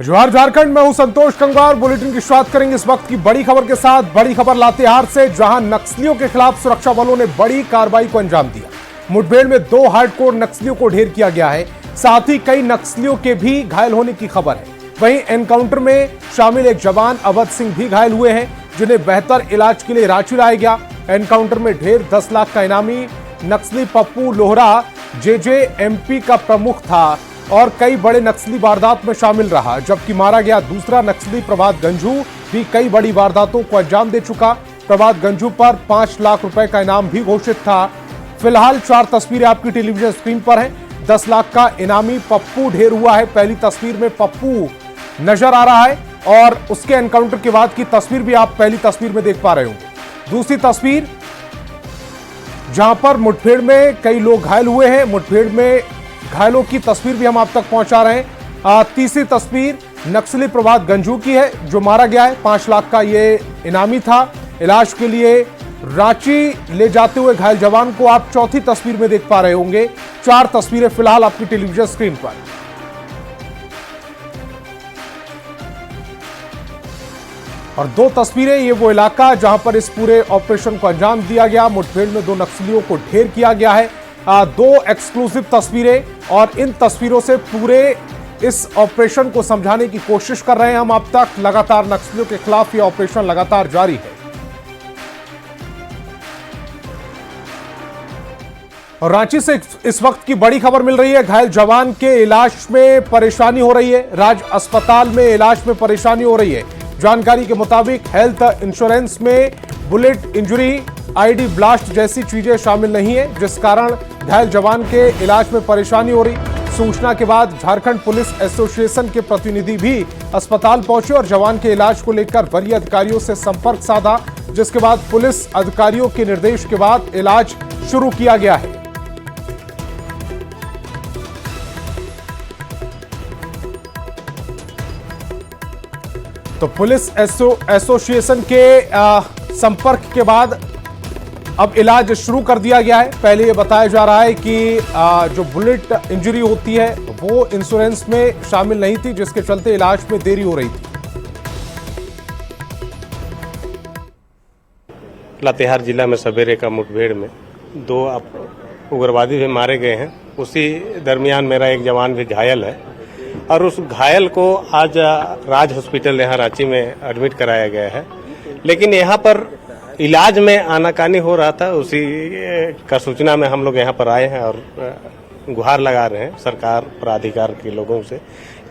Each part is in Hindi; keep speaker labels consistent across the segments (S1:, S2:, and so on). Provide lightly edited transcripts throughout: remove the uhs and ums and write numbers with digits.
S1: जोहार झारखंड में हूं संतोष कंगार। बुलेटिन की शुरुआत करेंगे इस वक्त की बड़ी खबर के साथ। बड़ी खबर लातेहार से, जहां नक्सलियों के खिलाफ सुरक्षा बलों ने बड़ी कार्रवाई को अंजाम दिया। मुठभेड़ में 2 हार्डकोर नक्सलियों को ढेर किया गया है। साथ ही कई नक्सलियों के भी घायल होने की खबर है। वहीं एनकाउंटर में शामिल एक जवान अवध सिंह भी घायल हुए हैं, जिन्हें बेहतर इलाज के लिए रांची लाया गया। एनकाउंटर में ढेर 10 लाख का इनामी नक्सली पप्पू लोहरा जेजेएमपी का प्रमुख था और कई बड़े नक्सली वारदात में शामिल रहा, जबकि मारा गया दूसरा नक्सली प्रभात गंझू भी कई बड़ी वारदातों को अंजाम दे चुका। प्रभात गंझू पर 5 लाख रुपए का इनाम भी घोषित था। फिलहाल 4 तस्वीरें आपकी टेलीविजन स्क्रीन पर हैं। 10 लाख का इनामी पप्पू ढेर हुआ है। पहली तस्वीर में पप्पू नजर आ रहा है और उसके एनकाउंटर के बाद की तस्वीर भी आप पहली तस्वीर में देख पा रहे होंगे। दूसरी तस्वीर जहां पर मुठभेड़ में कई लोग घायल हुए हैं, मुठभेड़ में घायलों की तस्वीर भी हम आप तक पहुंचा रहे हैं। तीसरी तस्वीर नक्सली प्रभात गंझू की है, जो मारा गया है। 5 लाख का ये इनामी था। इलाज के लिए रांची ले जाते हुए घायल जवान को आप चौथी तस्वीर में देख पा रहे होंगे। 4 तस्वीरें फिलहाल आपकी टेलीविजन स्क्रीन पर। और 2 तस्वीरें, ये वो इलाका जहां पर इस पूरे ऑपरेशन को अंजाम दिया गया। मुठभेड़ में 2 नक्सलियों को ढेर किया गया है। 2 एक्सक्लूसिव तस्वीरें, और इन तस्वीरों से पूरे इस ऑपरेशन को समझाने की कोशिश कर रहे हैं हम आप तक। लगातार नक्सलियों के खिलाफ यह ऑपरेशन लगातार जारी है। और रांची से इस वक्त की बड़ी खबर मिल रही है। घायल जवान के इलाज में परेशानी हो रही है। राज्य अस्पताल में इलाज में परेशानी हो रही है। जानकारी के मुताबिक हेल्थ इंश्योरेंस में बुलेट इंजरी, आईडी ब्लास्ट जैसी चीजें शामिल नहीं है, जिस कारण घायल जवान के इलाज में परेशानी हो रही। सूचना के बाद झारखंड पुलिस एसोसिएशन के प्रतिनिधि भी अस्पताल पहुंचे और जवान के इलाज को लेकर वरीय अधिकारियों से संपर्क साधा, जिसके बाद पुलिस अधिकारियों के निर्देश के बाद इलाज शुरू किया गया है। तो पुलिस एसोसिएशन के संपर्क के बाद अब इलाज शुरू कर दिया गया है। पहले ये बताया जा रहा है कि जो बुलेट इंजरी होती है वो इंश्योरेंस में शामिल नहीं थी, जिसके चलते इलाज में देरी हो रही थी।
S2: लातेहार जिला में सवेरे का मुठभेड़ में 2 उग्रवादी भी मारे गए हैं। उसी दरमियान मेरा एक जवान भी घायल है और उस घायल को आज राज हॉस्पिटल यहाँ रांची में एडमिट कराया गया है। लेकिन यहाँ पर इलाज में आनाकानी हो रहा था, उसी का सूचना में हम लोग यहाँ पर आए हैं और गुहार लगा रहे हैं सरकार प्राधिकार के लोगों से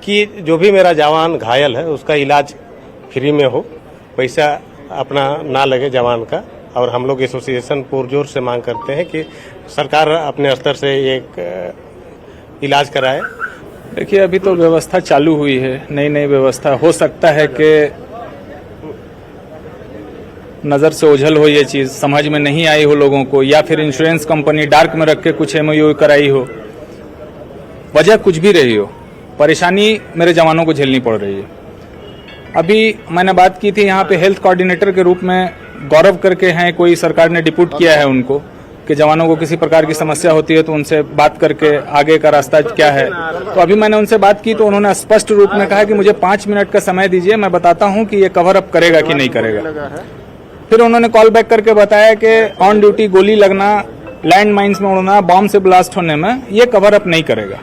S2: कि जो भी मेरा जवान घायल है उसका इलाज फ्री में हो, पैसा अपना ना लगे जवान का। और हम लोग एसोसिएशन पुरजोर से मांग करते हैं कि सरकार अपने स्तर से एक इलाज कराए।
S3: देखिए, अभी तो व्यवस्था चालू हुई है, नई व्यवस्था। हो सकता है कि नज़र से ओझल हो, ये चीज़ समझ में नहीं आई हो लोगों को, या फिर इंश्योरेंस कंपनी डार्क में रख के कुछ एमओयू कराई हो। वजह कुछ भी रही हो, परेशानी मेरे जवानों को झेलनी पड़ रही है। अभी मैंने बात की थी यहाँ पे हेल्थ कोऑर्डिनेटर के रूप में गौरव करके हैं, कोई सरकार ने डिप्यूट किया है उनको कि जवानों को किसी प्रकार की समस्या होती है तो उनसे बात करके आगे का रास्ता क्या है। तो अभी मैंने उनसे बात की तो उन्होंने स्पष्ट रूप में कहा कि मुझे 5 मिनट का समय दीजिए, मैं बताता हूं कि ये कवर अप करेगा कि नहीं करेगा। फिर उन्होंने कॉल बैक करके बताया कि ऑन ड्यूटी गोली लगना, लैंड माइन्स में उड़ना, बॉम्ब से ब्लास्ट होने में ये कवर अप नहीं करेगा।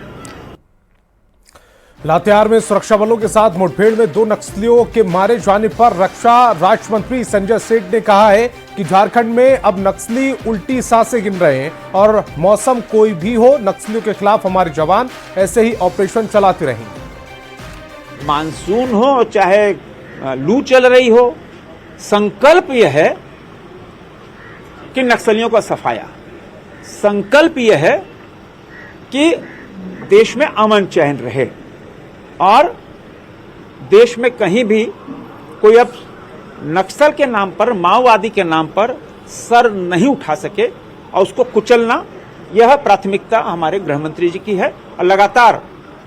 S1: लातेहार में सुरक्षा बलों के साथ मुठभेड़ में 2 नक्सलियों के मारे जाने पर रक्षा राज्य मंत्री संजय सेठ ने कहा है कि झारखंड में अब नक्सली उल्टी सांसें गिन रहे हैं और मौसम कोई भी हो, नक्सलियों के खिलाफ हमारे जवान ऐसे ही ऑपरेशन चलाते रहेंगे।
S4: मानसून हो चाहे लू चल रही हो, संकल्प यह है कि नक्सलियों का सफाया, संकल्प यह है कि देश में अमन चैन रहे और देश में कहीं भी कोई अब नक्सल के नाम पर, माओवादी के नाम पर सर नहीं उठा सके और उसको कुचलना, यह प्राथमिकता हमारे गृह मंत्री जी की है। और लगातार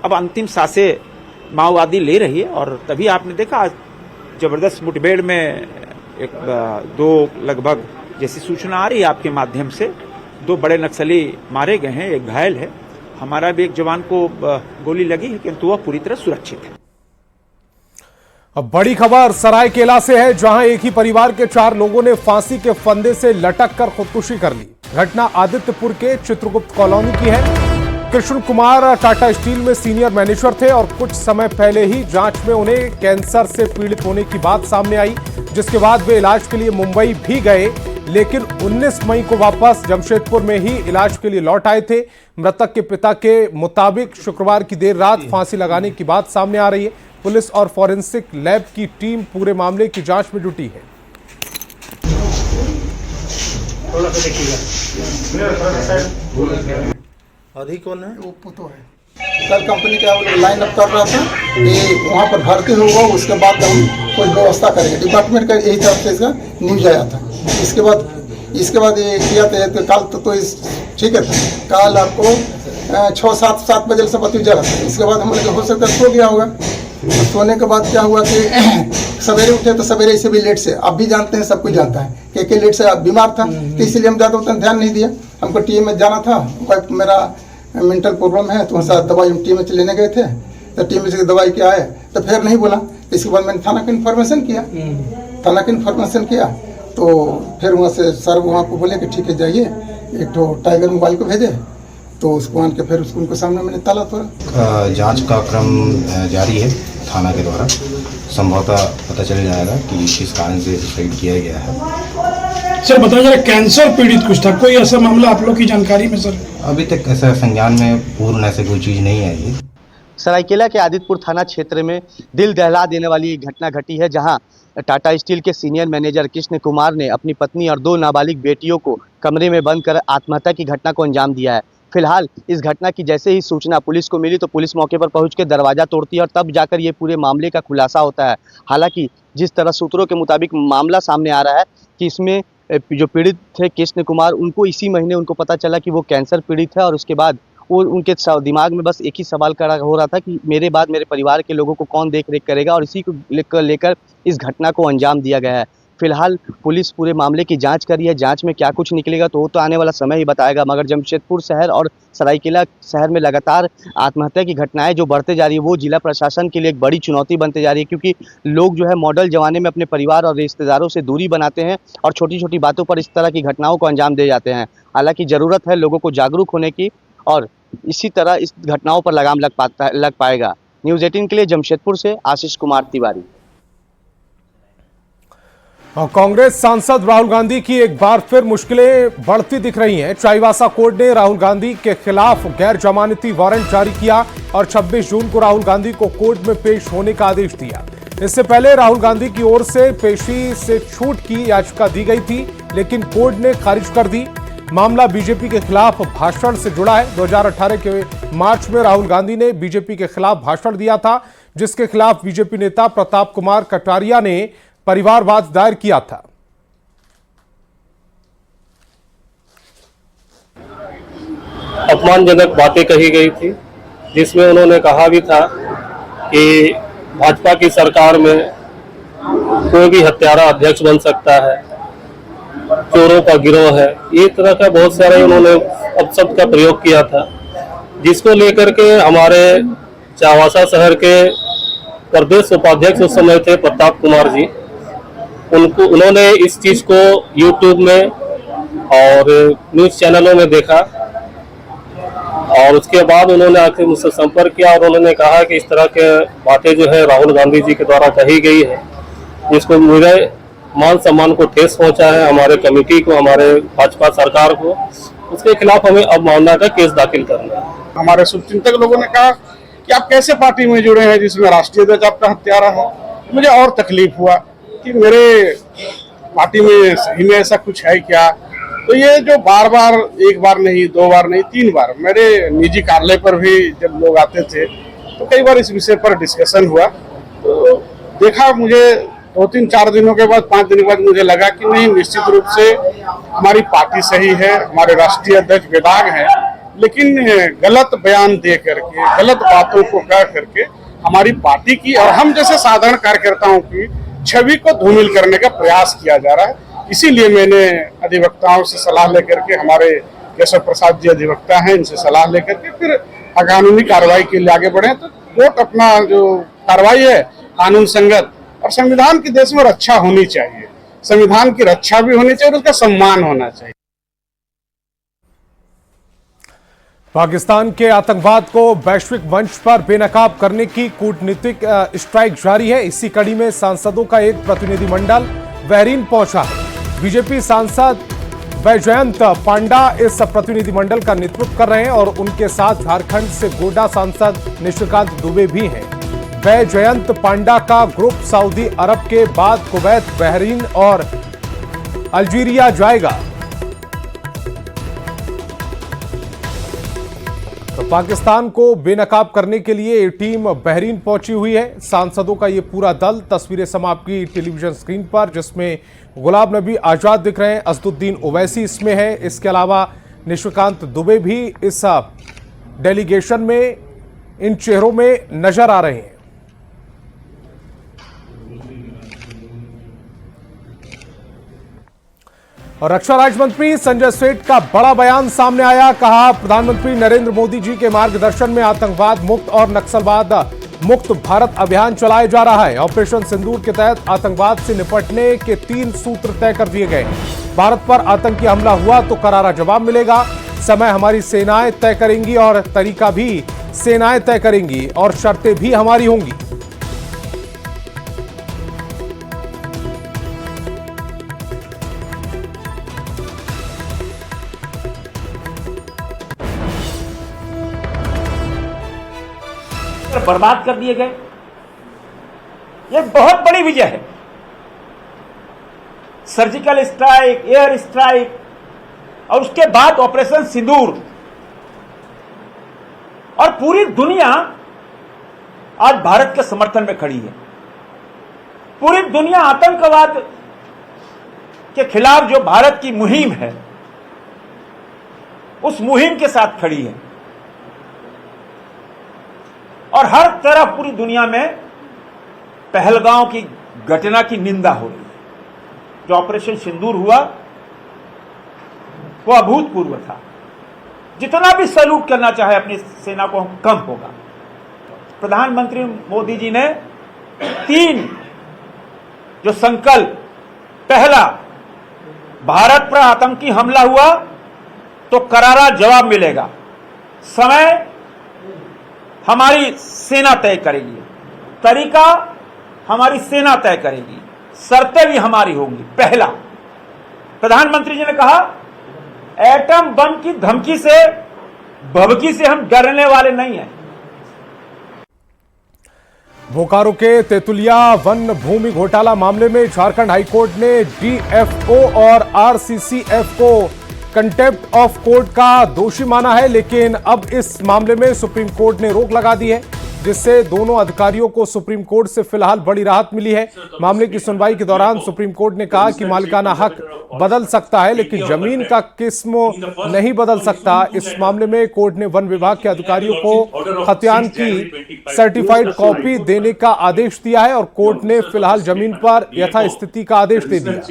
S4: अब अंतिम सांसें माओवादी ले रही है और तभी आपने देखा आज जबरदस्त मुठभेड़ में 2 लगभग जैसी सूचना आ रही है आपके माध्यम से, 2 बड़े नक्सली मारे गए हैं, एक घायल है। हमारा भी एक जवान को गोली लगी है, किंतु वह पूरी तरह सुरक्षित है।
S1: अब बड़ी खबर सरायकेला से है, जहां एक ही परिवार के 4 लोगों ने फांसी के फंदे से लटक कर खुदकुशी कर ली। घटना आदित्यपुर के चित्रगुप्त कॉलोनी की है। कृष्ण कुमार टाटा स्टील में सीनियर मैनेजर थे और कुछ समय पहले ही जांच में उन्हें कैंसर से पीड़ित होने की बात सामने आई, जिसके बाद वे इलाज के लिए मुंबई भी गए, लेकिन 19 मई को वापस जमशेदपुर में ही इलाज के लिए लौट आए थे। मृतक के पिता के मुताबिक शुक्रवार की देर रात फांसी लगाने की बात सामने आ रही है। पुलिस और फॉरेंसिक लैब की टीम पूरे मामले की जांच में जुटी है।
S5: अधिक कौन है?
S6: वो पुतो है। कल कंपनी का लाइन अप कर रहा था कि वहाँ पर भर्ती होगा, उसके बाद हम कोई व्यवस्था करेंगे। डिपार्टमेंट का यही तरफ से इसका न्यूज आया था। इसके बाद ये किया था तो कल तो इस ठीक है, कल आपको 6-7 बजे से बत्ती जला। इसके बाद हम लोग हो सकता है सो गया होगा। तो सोने के बाद क्या हुआ कि सवेरे उठे तो सवेरे से भी लेट से, आप भी जानते हैं, सब कुछ जानता है कि लेट से बीमार था, तो इसलिए हम ज़्यादा उतना ध्यान नहीं दिया। हमको टीम में जाना था, मेरा मेंटल प्रॉब्लम है, तो साथ दवाई हम टीम में लेने गए थे। तो टीम में से दवाई क्या है तो फिर नहीं बोला। इसके बाद मैंने थाना का इन्फॉर्मेशन किया। तो फिर वहाँ से सर वहाँ को बोले कि ठीक है जाइए, एक तो टाइगर मोबाइल को भेजे, तो उसको आन के फिर उसको उनके सामने मैंने ताला तोड़ा।
S5: जांच का क्रम जारी है थाना के द्वारा। संभवतः पता चल जाएगा कि किस कारण से सुसाइड किया गया है।
S7: सर बताया जा रहा है कैंसर पीड़ित कुछ था, कोई ऐसा मामला आप लोग की जानकारी में? सर
S5: अभी तक ऐसा संज्ञान में पूर्ण ऐसे कोई चीज़ नहीं आई है।
S8: सरायकेला के आदित्यपुर थाना क्षेत्र में दिल दहला देने वाली एक घटना घटी है, जहां टाटा स्टील के सीनियर मैनेजर कृष्ण कुमार ने अपनी पत्नी और 2 नाबालिग बेटियों को कमरे में बंद कर आत्महत्या की घटना को अंजाम दिया है। फिलहाल इस घटना की जैसे ही सूचना पुलिस को मिली तो पुलिस मौके पर पहुंच के दरवाजा तोड़ती है और तब जाकर ये पूरे मामले का खुलासा होता है। हालांकि जिस तरह सूत्रों के मुताबिक मामला सामने आ रहा है कि इसमें जो पीड़ित थे कृष्ण कुमार, उनको इसी महीने उनको पता चला कि वो कैंसर पीड़ित है, और उसके बाद वो उनके दिमाग में बस एक ही सवाल खड़ा हो रहा था कि मेरे बाद मेरे परिवार के लोगों को कौन देख रेख करेगा, और इसी को लेकर इस घटना को अंजाम दिया गया है। फिलहाल पुलिस पूरे मामले की जांच कर रही है। जांच में क्या कुछ निकलेगा तो वो तो आने वाला समय ही बताएगा, मगर जमशेदपुर शहर और सरायकेला शहर में लगातार आत्महत्या की घटनाएं जो बढ़ते जा रही है, वो जिला प्रशासन के लिए एक बड़ी चुनौती बनते जा रही है, क्योंकि लोग जो है मॉडल जमाने में अपने परिवार और रिश्तेदारों से दूरी बनाते हैं और छोटी छोटी बातों पर इस तरह की घटनाओं को अंजाम दे जाते हैं। हालांकि ज़रूरत है लोगों को जागरूक होने की, और इसी तरह इस घटनाओं पर लगाम लग पाएगा। न्यूज़ 18 के लिए जमशेदपुर से आशीष कुमार तिवारी।
S1: और कांग्रेस सांसद राहुल गांधी की एक बार फिर मुश्किलें बढ़ती दिख रही हैं। चाईबासा कोर्ट ने राहुल गांधी के खिलाफ गैर जमानती वारंट जारी किया और 26 जून को राहुल गांधी को कोर्ट में पेश होने का आदेश दिया। इससे पहले राहुल गांधी की ओर से पेशी से छूट की याचिका दी गई थी, लेकिन कोर्ट ने खारिज कर दी। मामला बीजेपी के खिलाफ भाषण से जुड़ा है। 2018 के मार्च में राहुल गांधी ने बीजेपी के खिलाफ भाषण दिया था, जिसके खिलाफ बीजेपी नेता प्रताप कुमार कटारिया ने परिवारवाद दायर किया था।
S9: अपमानजनक बातें कही गई थी, जिसमें उन्होंने कहा भी था कि भाजपा की सरकार में कोई भी हत्यारा अध्यक्ष बन सकता है, चोरों का गिरोह है, ये तरह का बहुत सारे उन्होंने अपशब्द का प्रयोग किया था, जिसको लेकर के हमारे चाईबासा शहर के प्रदेश उपाध्यक्ष उस समय थे प्रताप कुमार जी, उन्होंने इस चीज को यूट्यूब में और न्यूज चैनलों में देखा, और उसके बाद उन्होंने आकर मुझसे संपर्क किया और उन्होंने कहा कि इस तरह के बातें जो है राहुल गांधी जी के द्वारा कही गई है, जिसको मेरे मान सम्मान को ठेस पहुंचा है, हमारे कमेटी को, हमारे भाजपा सरकार को, उसके खिलाफ हमें अवमानना का केस दाखिल करना है।
S7: हमारे शुभचिंतक लोगों ने कहा कि आप कैसे पार्टी में जुड़े हैं जिसमें राष्ट्रीय अध्यक्ष आपका हत्यारा है। मुझे और तकलीफ हुआ कि मेरे पार्टी में सही में ऐसा कुछ है क्या। तो ये जो बार बार, एक बार नहीं, 2 बार नहीं, 3 बार मेरे निजी कार्यालय पर भी जब लोग आते थे तो कई बार इस विषय पर डिस्कशन हुआ। तो देखा, मुझे 2-3-4 दिनों के बाद, 5 दिन के बाद मुझे लगा कि नहीं, निश्चित रूप से हमारी पार्टी सही है, हमारे राष्ट्रीय अध्यक्ष बेदाग हैं, लेकिन गलत बयान दे करके, गलत बातों को कह करके हमारी पार्टी की और हम जैसे साधारण कार्यकर्ताओं की छवि को धूमिल करने का प्रयास किया जा रहा है। इसीलिए मैंने अधिवक्ताओं से सलाह लेकर के, हमारे केशव प्रसाद जी अधिवक्ता हैं, इनसे सलाह लेकर के फिर कानूनी कार्रवाई के लिए आगे बढ़े। तो कोर्ट अपना जो कार्रवाई है कानून संगत और संविधान की देश में रक्षा होनी चाहिए, संविधान की रक्षा भी होनी चाहिए और उसका सम्मान होना चाहिए।
S1: पाकिस्तान के आतंकवाद को वैश्विक मंच पर बेनकाब करने की कूटनीतिक स्ट्राइक जारी है। इसी कड़ी में सांसदों का एक प्रतिनिधिमंडल बहरीन पहुंचा है। बीजेपी सांसद वैजयंत पांडा इस प्रतिनिधिमंडल का नेतृत्व कर रहे हैं और उनके साथ झारखंड से गोड्डा सांसद निशिकांत दुबे भी हैं। वैजयंत पांडा का ग्रुप सऊदी अरब के बाद कुवैत, बहरीन और अल्जीरिया जाएगा। तो पाकिस्तान को बेनकाब करने के लिए ये टीम बहरीन पहुंची हुई है। सांसदों का ये पूरा दल, तस्वीरें समा आपकी टेलीविजन स्क्रीन पर, जिसमें गुलाब नबी आजाद दिख रहे हैं, असदुद्दीन ओवैसी इसमें है, इसके अलावा निशिकांत दुबे भी इस डेलीगेशन में इन चेहरों में नजर आ रहे हैं। और रक्षा राज्य मंत्री संजय सेठ का बड़ा बयान सामने आया। कहा, प्रधानमंत्री नरेंद्र मोदी जी के मार्गदर्शन में आतंकवाद मुक्त और नक्सलवाद मुक्त भारत अभियान चलाया जा रहा है। ऑपरेशन सिंदूर के तहत आतंकवाद से निपटने के 3 सूत्र तय कर दिए गए। भारत पर आतंकी हमला हुआ तो करारा जवाब मिलेगा। समय हमारी सेनाएं तय करेंगी और तरीका भी सेनाएं तय करेंगी और शर्तें भी हमारी होंगी।
S4: बर्बाद कर दिए गए। यह बहुत बड़ी विजय है। सर्जिकल स्ट्राइक, एयर स्ट्राइक और उसके बाद ऑपरेशन सिंदूर, और पूरी दुनिया आज भारत के समर्थन में खड़ी है। पूरी दुनिया आतंकवाद के खिलाफ जो भारत की मुहिम है, उस मुहिम के साथ खड़ी है और हर तरफ पूरी दुनिया में पहलगांव की घटना की निंदा हो रही है। जो ऑपरेशन सिंदूर हुआ वो अभूतपूर्व था। जितना भी सैल्यूट करना चाहे अपनी सेना को कम होगा। प्रधानमंत्री मोदी जी ने 3 जो संकल्प, पहला, भारत पर आतंकी हमला हुआ तो करारा जवाब मिलेगा। समय हमारी सेना तय करेगी, तरीका हमारी सेना तय करेगी, शर्तें भी हमारी होंगी। पहला, प्रधानमंत्री जी ने कहा, एटम बम की धमकी से, भभकी से हम डरने वाले नहीं हैं।
S1: बोकारो के तेतुलिया वन भूमि घोटाला मामले में झारखंड हाईकोर्ट ने डीएफओ और आरसीसीएफ को कंटेम्प्ट ऑफ कोर्ट का दोषी माना है, लेकिन अब इस मामले में सुप्रीम कोर्ट ने रोक लगा दी है, जिससे दोनों अधिकारियों को सुप्रीम कोर्ट से फिलहाल बड़ी राहत मिली है। मामले की सुनवाई के दौरान सुप्रीम कोर्ट ने कहा कि मालिकाना हक बदल सकता है, लेकिन जमीन का किस्म नहीं बदल सकता। इस मामले में कोर्ट ने वन विभाग के अधिकारियों को खतियान की सर्टिफाइड कॉपी देने का आदेश दिया है और कोर्ट ने फिलहाल जमीन पर यथास्थिति का आदेश दे दिया।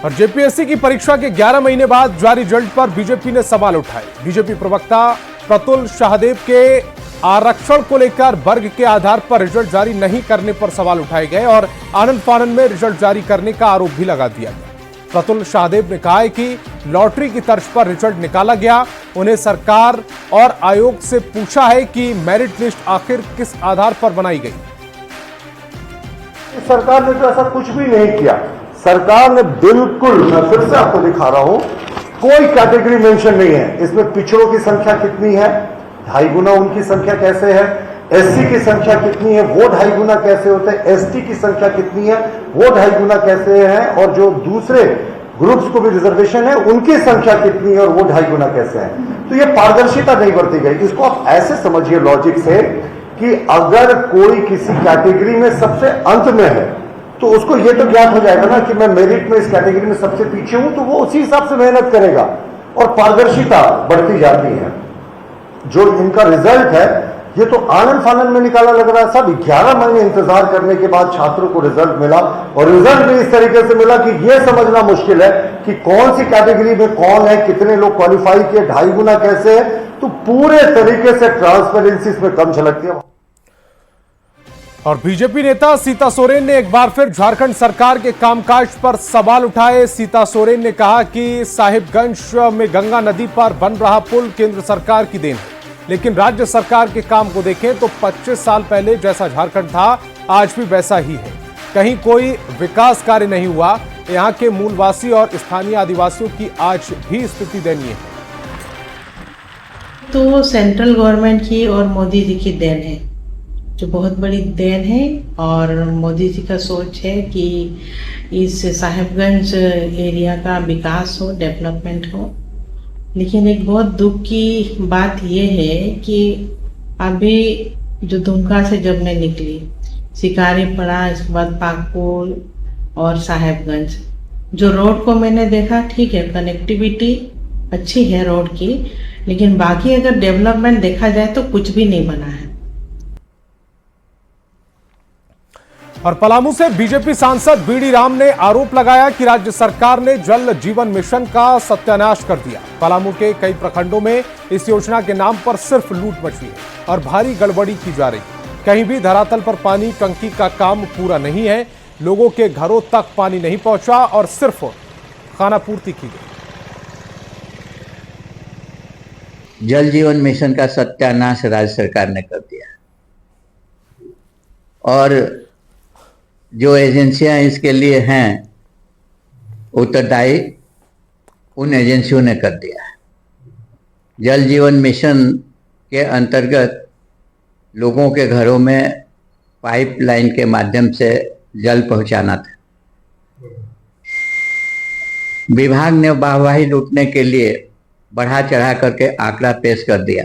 S1: और जेपीएससी की परीक्षा के 11 महीने बाद जारी रिजल्ट पर बीजेपी ने सवाल उठाए। बीजेपी प्रवक्ता प्रतुल शाहदेव के आरक्षण को लेकर वर्ग के आधार पर रिजल्ट जारी नहीं करने पर सवाल उठाए गए और आनंद फानन में रिजल्ट जारी करने का आरोप भी लगा दिया गया। प्रतुल शाहदेव ने कहा है कि लॉटरी की तर्ज पर रिजल्ट निकाला गया। उन्हें सरकार और आयोग से पूछा है कि मेरिट लिस्ट आखिर किस आधार पर बनाई गई।
S10: सरकार ने तो ऐसा कुछ भी नहीं किया। सरकार ने बिल्कुल, मैं फिर से आपको दिखा रहा हूं, कोई कैटेगरी मेंशन नहीं है। इसमें पिछड़ों की संख्या कितनी है, 2.5 गुना उनकी संख्या कैसे है, एससी की संख्या कितनी है, वो 2.5 गुना कैसे होते हैं, एसटी की संख्या कितनी है, वो 2.5 गुना कैसे है, और जो दूसरे ग्रुप्स को भी रिजर्वेशन है उनकी संख्या कितनी है और वो 2.5 गुना कैसे है। तो ये पारदर्शिता नहीं बरती गई। इसको आप ऐसे समझिए लॉजिक से कि अगर कोई किसी कैटेगरी में सबसे अंत में है तो उसको ये तो ज्ञात हो जाएगा ना कि मैं मेरिट में इस कैटेगरी में सबसे पीछे हूं, तो वो उसी हिसाब से मेहनत करेगा और पारदर्शिता बढ़ती जाती है। जो इनका रिजल्ट है ये तो आनंद फानंद में निकाला लग रहा है। सब 11 महीने इंतजार करने के बाद छात्रों को रिजल्ट मिला और रिजल्ट भी इस तरीके से मिला कि यह समझना मुश्किल है कि कौन सी कैटेगरी में कौन है, कितने लोग क्वालिफाई किए, 2.5 गुना कैसे है। तो पूरे तरीके से ट्रांसपेरेंसी इसमें कम झलकती है।
S1: और बीजेपी नेता सीता सोरेन ने एक बार फिर झारखंड सरकार के कामकाज पर सवाल उठाए। सीता सोरेन ने कहा कि साहिबगंज में गंगा नदी पर बन रहा पुल केंद्र सरकार की देन है, लेकिन राज्य सरकार के काम को देखें तो 25 साल पहले जैसा झारखंड था आज भी वैसा ही है। कहीं कोई विकास कार्य नहीं हुआ। यहाँ के मूलवासी और स्थानीय आदिवासियों की आज भी स्थिति दयनीय है।
S11: तो सेंट्रल गवर्नमेंट की और मोदी जी की देन है, जो बहुत बड़ी देन है। और मोदी जी का सोच है कि इस साहिबगंज एरिया का विकास हो, डेवलपमेंट हो। लेकिन एक बहुत दुख की बात यह है कि अभी जो दुमका से जब मैं निकली, शिकारी पड़ा, इसके बाद पाकपुर और साहिबगंज, जो रोड को मैंने देखा, ठीक है कनेक्टिविटी अच्छी है रोड की, लेकिन बाकी अगर डेवलपमेंट देखा जाए तो कुछ भी नहीं बना है।
S1: और पलामू से बीजेपी सांसद बीडी राम ने आरोप लगाया कि राज्य सरकार ने जल जीवन मिशन का सत्यानाश कर दिया। पलामू के कई प्रखंडों में इस योजना के नाम पर सिर्फ लूट मची है और भारी गड़बड़ी की जा रही है। कहीं भी धरातल पर पानी टंकी का काम पूरा नहीं है, लोगों के घरों तक पानी नहीं पहुंचा और सिर्फ खाना पूर्ति की गई।
S12: जल जीवन मिशन का सत्यानाश राज्य सरकार ने कर दिया और जो एजेंसियां इसके लिए हैं उत्तरदायी, उन एजेंसियों ने कर दिया है। जल जीवन मिशन के अंतर्गत लोगों के घरों में पाइपलाइन के माध्यम से जल पहुंचाना था। विभाग ने वाहवाही लूटने के लिए बढ़ा चढ़ा करके आंकड़ा पेश कर दिया।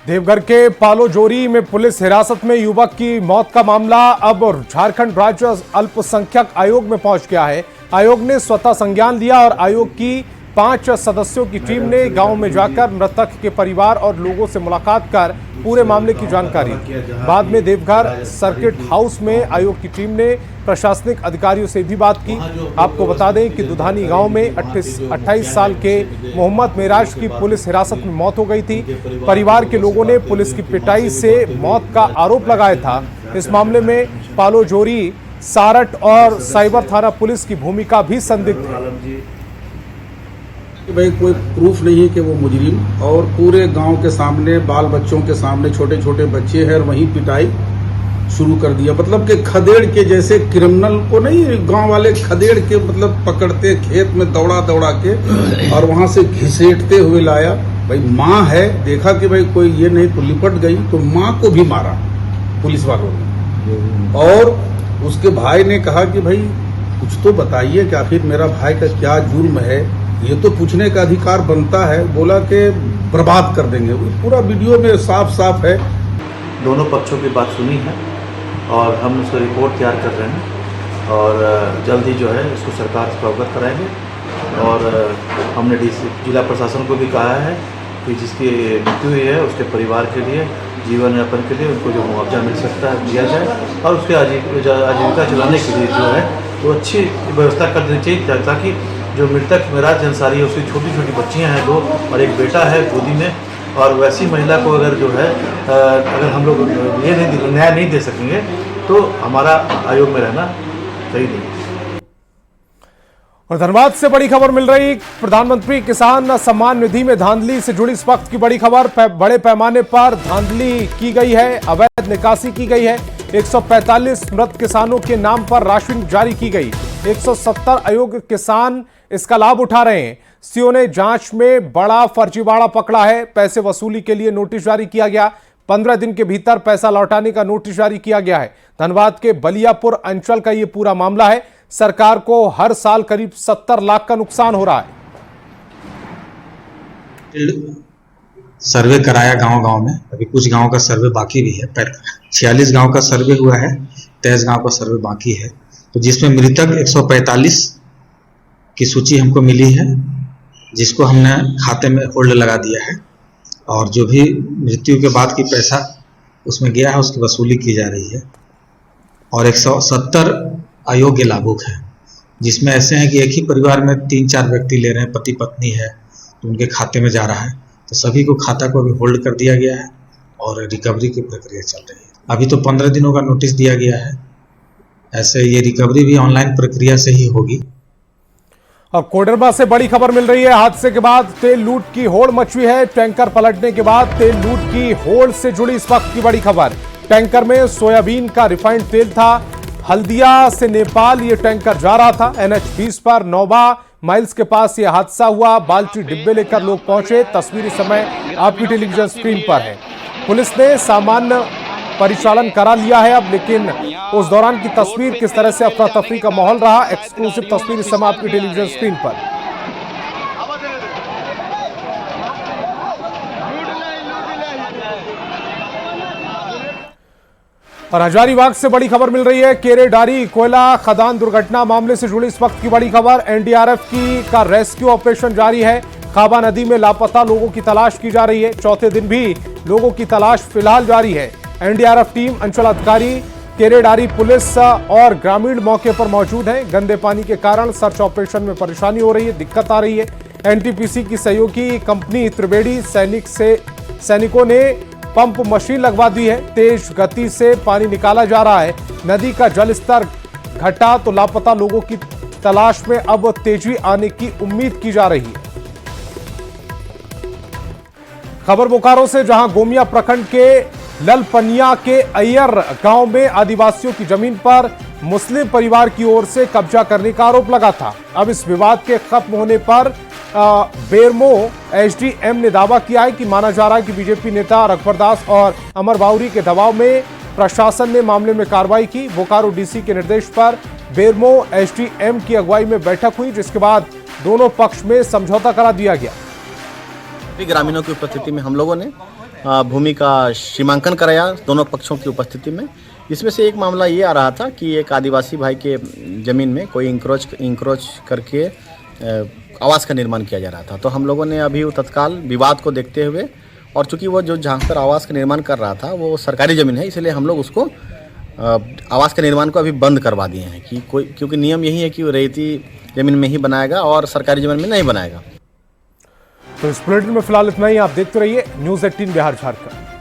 S1: देवघर के पालोजोरी में पुलिस हिरासत में युवक की मौत का मामला अब झारखंड राज्य अल्पसंख्यक आयोग में पहुंच गया है। आयोग ने स्वतः संज्ञान लिया और आयोग की 5 सदस्यों की टीम ने गांव में जाकर मृतक के परिवार और लोगों से मुलाकात कर पूरे मामले की जानकारी दी। बाद में देवघर सर्किट हाउस में आयोग की टीम ने प्रशासनिक अधिकारियों से भी बात की। आपको बता दें कि दुधानी गांव में 28 साल के मोहम्मद मेराज की पुलिस हिरासत में मौत हो गई थी। परिवार के लोगों ने पुलिस की पिटाई से मौत का आरोप लगाया था। इस मामले में पालोजोरी, सारट और साइबर थाना पुलिस की भूमिका भी संदिग्ध है।
S13: भाई कोई प्रूफ नहीं है कि वो मुजरिम, और पूरे गांव के सामने, बाल बच्चों के सामने, छोटे छोटे बच्चे हैं और वहीं पिटाई शुरू कर दिया। मतलब कि खदेड़ के, जैसे क्रिमिनल को नहीं गांव वाले खदेड़ के मतलब पकड़ते, खेत में दौड़ा दौड़ा के और वहां से घिसेटते हुए लाया। भाई माँ है, देखा कि भाई कोई ये नहीं तो लिपट गई, तो माँ को भी मारा पुलिस वालों ने। और उसके भाई ने कहा कि भाई कुछ तो बताइए कि आखिर मेरा भाई का क्या जुर्म है, ये तो पूछने का अधिकार बनता है। बोला कि बर्बाद कर देंगे। पूरा वीडियो में साफ साफ है।
S14: दोनों पक्षों की बात सुनी है और हम उसका रिपोर्ट तैयार कर रहे हैं और जल्द ही जो है इसको सरकार से अवगत कराएंगे। और हमने जिला प्रशासन को भी कहा है कि जिसकी मृत्यु हुई है उसके परिवार के लिए, जीवन यापन के लिए उनको जो मुआवजा मिल सकता है दिया जाए और उसके आजीविका चलाने के लिए जो है वो अच्छी व्यवस्था कर देनी चाहिए, ताकि जो मृतक मेराज अंसारी है उसकी छोटी छोटी बच्चियां हैं 2 और एक बेटा है गोदी में, और वैसी महिला को अगर जो है अगर हम लोग ये न्याय नहीं दे सकेंगे तो हमारा आयोग में रहना सही नहीं।
S1: और धनबाद से बड़ी खबर मिल रही, प्रधानमंत्री किसान सम्मान निधि में धांधली से जुड़ी इस वक्त की बड़ी खबर। बड़े पैमाने पर धांधली की गई है, अवैध निकासी की गई है। 145 मृत किसानों के नाम पर राशि जारी की गई। 170 अयोग्य किसान इसका लाभ उठा रहे हैं। सीओ ने जांच में बड़ा फर्जीवाड़ा पकड़ा है। पैसे वसूली के लिए नोटिस जारी किया गया। 15 दिन के भीतर पैसा लौटाने का नोटिस जारी किया गया है। धनबाद के बलियापुर अंचल का यह पूरा मामला है। सरकार को हर साल करीब 70 लाख का नुकसान हो रहा है।
S15: सर्वे कराया गांव-गांव में, अभी कुछ गांव का सर्वे बाकी भी है। 46 गांव का सर्वे हुआ है, 23 गांव का सर्वे बाकी है। तो जिसमें मृतक 145 की सूची हमको मिली है, जिसको हमने खाते में होल्ड लगा दिया है, और जो भी मृत्यु के बाद की पैसा उसमें गया है उसकी वसूली की जा रही है। और 170 अयोग्य लाभुक हैं, जिसमें ऐसे हैं कि एक ही परिवार में 3-4 व्यक्ति ले रहे हैं, पति पत्नी है, तो उनके खाते में जा रहा है। तो सभी को खाता को अभी होल्ड कर दिया गया है और रिकवरी की प्रक्रिया चल रही है। अभी तो 15 दिनों का नोटिस दिया गया है, ऐसे ये रिकवरी भी ऑनलाइन प्रक्रिया से ही होगी।
S1: और कोडरमा से बड़ी खबर मिल रही है। हादसे के बाद तेल लूट की होड़ मची है। टैंकर पलटने के बाद तेल लूट की होड़ से जुड़ी इस वक्त की बड़ी खबर। टैंकर में सोयाबीन का रिफाइंड तेल था। हल्दिया से नेपाल ये टैंकर जा रहा था। NH 20 पर नौबा माइल्स के पास यह हादसा हुआ। बाल्टी डिब्बे लेकर लोग पहुंचे। तस्वीर इस समय आपकी टेलीविजन स्क्रीन पर है। पुलिस ने सामान्य परिचालन करा लिया है अब, लेकिन उस दौरान की तस्वीर किस तरह से अफरा तफरी का माहौल रहा, एक्सक्लूसिव तस्वीर इस समय आपकी टेलीविजन स्क्रीन पर। और हजारीबाग से बड़ी खबर मिल रही है। केरेडारी कोयला खदान दुर्घटना मामले से जुड़ी इस वक्त की बड़ी खबर। NDRF का रेस्क्यू ऑपरेशन जारी है। खाबा नदी में लापता लोगों की तलाश की जा रही है। चौथे दिन भी लोगों की तलाश फिलहाल जारी है। NDRF टीम, अंचलाधिकारी, केरेडारी पुलिस और ग्रामीण मौके पर मौजूद हैं। गंदे पानी के कारण सर्च ऑपरेशन में परेशानी हो रही है, दिक्कत आ रही है। NTPC की सहयोगी कंपनी त्रिवेणी सैनिकों ने पंप मशीन लगवा दी है। तेज गति से पानी निकाला जा रहा है। नदी का जल स्तर घटा तो लापता लोगों की तलाश में अब तेजी आने की उम्मीद की जा रही है। खबर बोकारो से, जहां गोमिया प्रखंड के ललपनिया के अय्यर गांव में आदिवासियों की जमीन पर मुस्लिम परिवार की ओर से कब्जा करने का आरोप लगा था। अब इस विवाद के खत्म होने पर बेरमो SDM ने दावा किया है कि माना जा रहा है कि बीजेपी नेता रघुवरदास और अमर बाउरी के दबाव में प्रशासन ने मामले में कार्रवाई की। बोकारो DC के निर्देश पर बेरमो SDM की अगुवाई में बैठक हुई, जिसके बाद दोनों पक्ष में समझौता करा दिया गया।
S8: ग्रामीणों की उपस्थिति में हम लोगों ने भूमि का सीमांकन कराया दोनों पक्षों की उपस्थिति में। इसमें से एक मामला ये आ रहा था कि एक आदिवासी भाई के ज़मीन में कोई इंक्रोच करके आवास का निर्माण किया जा रहा था। तो हम लोगों ने अभी तत्काल विवाद को देखते हुए, और चूंकि वो जो जहाँ पर आवास का निर्माण कर रहा था वो सरकारी ज़मीन है, इसलिए हम लोग उसको आवास के निर्माण को अभी बंद करवा दिए हैं कि क्योंकि नियम यही है कि वो रेती ज़मीन में ही बनाएगा और सरकारी ज़मीन में नहीं बनाएगा।
S1: तो इस बुलेटिन में फिलहाल इतना ही। आप देखते रहिए News 18 बिहार झारखंड।